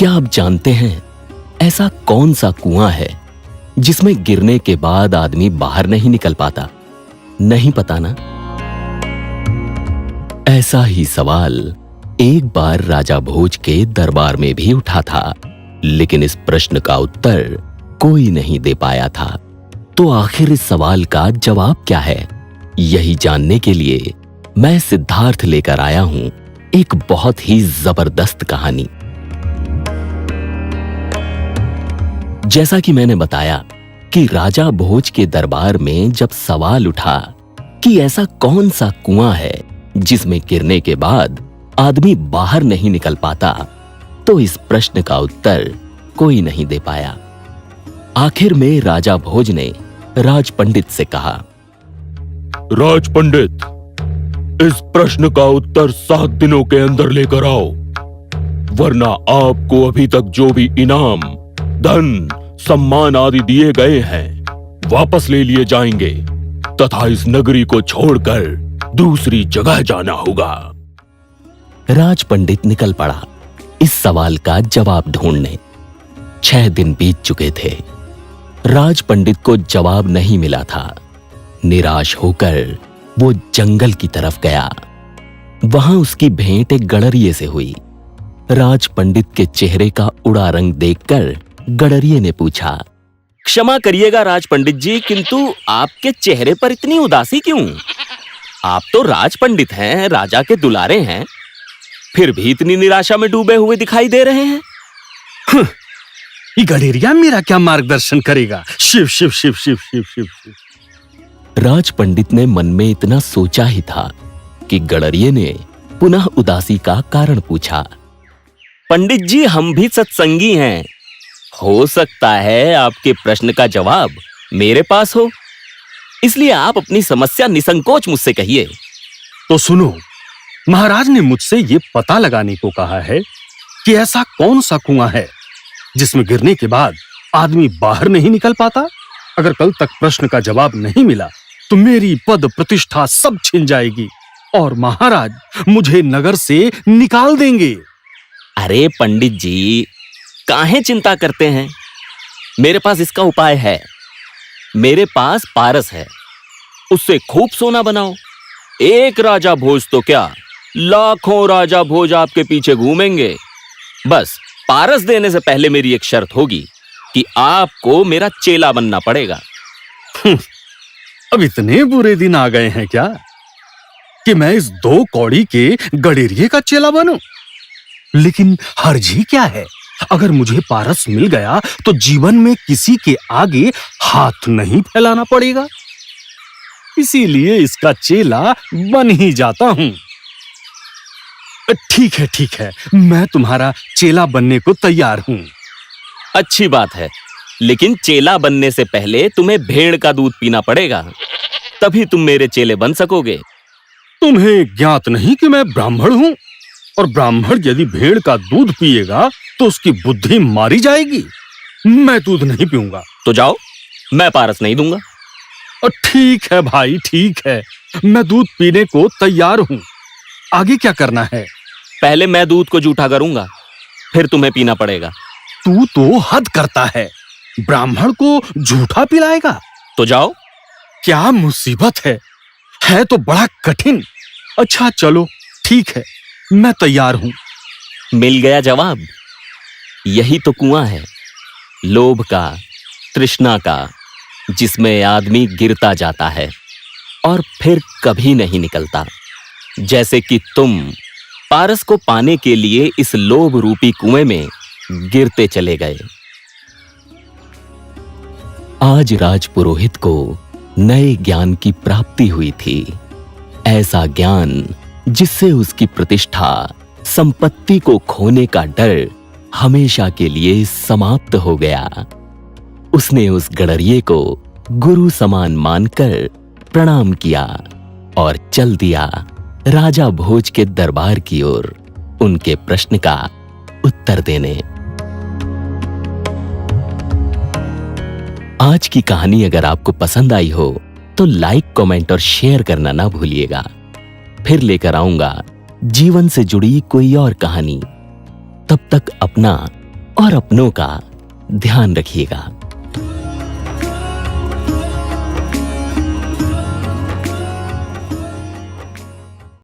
क्या आप जानते हैं ऐसा कौन सा कुआं है जिसमें गिरने के बाद आदमी बाहर नहीं निकल पाता? नहीं पता ना? ऐसा ही सवाल एक बार राजा भोज के दरबार में भी उठा था, लेकिन इस प्रश्न का उत्तर कोई नहीं दे पाया था। तो आखिर इस सवाल का जवाब क्या है? यही जानने के लिए मैं सिद्धार्थ लेकर आया हूं एक बहुत ही जबरदस्त कहानी। जैसा कि मैंने बताया कि राजा भोज के दरबार में जब सवाल उठा कि ऐसा कौन सा कुआं है जिसमें गिरने के बाद आदमी बाहर नहीं निकल पाता, तो इस प्रश्न का उत्तर कोई नहीं दे पाया। आखिर में राजा भोज ने राज पंडित से कहा, राज पंडित, इस प्रश्न का उत्तर 7 दिनों के अंदर लेकर आओ, वरना आपको अभी तक जो भी इनाम, धन, सम्मान आदि दिए गए हैं वापस ले लिए जाएंगे तथा इस नगरी को छोड़कर दूसरी जगह जाना होगा। राज पंडित निकल पड़ा इस सवाल का जवाब ढूंढने। 6 दिन बीत चुके थे। राज पंडित को जवाब नहीं मिला था। निराश होकर वो जंगल की तरफ गया। वहां उसकी भेंट एक गडरिये से हुई। राज पंडित के चेहरे का उड़ा रंग देखकर गडरिये ने पूछा, क्षमा करिएगा राज पंडित जी, किंतु आपके चेहरे पर इतनी उदासी क्यों? आप तो राज पंडित हैं, राजा के दुलारे हैं, फिर भी इतनी निराशा में डूबे हुए दिखाई दे रहे हैं। ये गडेरिया मेरा क्या मार्गदर्शन करेगा? शिव शिव शिव शिव शिव शिव शिव। राज पंडित ने मन में इतना सोचा ही था कि गडरिये ने पुनः उदासी का कारण पूछा, पंडित जी, हम भी सत्संगी हैं, हो सकता है आपके प्रश्न का जवाब मेरे पास हो, इसलिए आप अपनी समस्या निसंकोच मुझसे कहिए। तो सुनो, महाराज ने मुझसे ये पता लगाने को कहा है कि ऐसा कौन सा कुआं है जिसमें गिरने के बाद आदमी बाहर नहीं निकल पाता। अगर कल तक प्रश्न का जवाब नहीं मिला तो मेरी पद प्रतिष्ठा सब छिन जाएगी और महाराज मुझे नगर से निकाल देंगे। अरे पंडित जी, काहे चिंता करते हैं? मेरे पास इसका उपाय है। मेरे पास पारस है, उससे खूब सोना बनाओ। एक राजा भोज तो क्या, लाखों राजा भोज आपके पीछे घूमेंगे। बस पारस देने से पहले मेरी एक शर्त होगी कि आपको मेरा चेला बनना पड़ेगा। अब इतने बुरे दिन आ गए हैं क्या कि मैं इस 2 कौड़ी के गडेरिये का चेला बनूं? लेकिन हर्जी क्या है? अगर मुझे पारस मिल गया तो जीवन में किसी के आगे हाथ नहीं फैलाना पड़ेगा, इसीलिए इसका चेला बन ही जाता हूं। ठीक है, मैं तुम्हारा चेला बनने को तैयार हूं। अच्छी बात है, लेकिन चेला बनने से पहले तुम्हें भेड़ का दूध पीना पड़ेगा, तभी तुम मेरे चेले बन सकोगे। तुम्हें ज्ञात नहीं कि मैं ब्राह्मण हूं, और ब्राह्मण यदि भेड़ का दूध पिएगा तो उसकी बुद्धि मारी जाएगी। मैं दूध नहीं पीऊंगा। तो जाओ, मैं पारस नहीं दूंगा। और ठीक है भाई, ठीक है, मैं दूध पीने को तैयार हूं। आगे क्या करना है? पहले मैं दूध को जूठा करूंगा, फिर तुम्हें पीना पड़ेगा। तू तो हद करता है, ब्राह्मण को झूठा पिलाएगा? तो जाओ। क्या मुसीबत है तो बड़ा कठिन। अच्छा चलो, ठीक है, मैं तैयार हूं। मिल गया जवाब। यही तो कुआं है, लोभ का, तृष्णा का, जिसमें आदमी गिरता जाता है और फिर कभी नहीं निकलता। जैसे कि तुम पारस को पाने के लिए इस लोभ रूपी कुएं में गिरते चले गए। आज राजपुरोहित को नए ज्ञान की प्राप्ति हुई थी। ऐसा ज्ञान जिससे उसकी प्रतिष्ठा, संपत्ति को खोने का डर हमेशा के लिए समाप्त हो गया। उसने उस गडरिये को गुरु समान मानकर प्रणाम किया और चल दिया राजा भोज के दरबार की ओर उनके प्रश्न का उत्तर देने। आज की कहानी अगर आपको पसंद आई हो तो लाइक, कमेंट और शेयर करना ना भूलिएगा। फिर लेकर आऊंगा जीवन से जुड़ी कोई और कहानी। तब तक अपना और अपनों का ध्यान रखिएगा।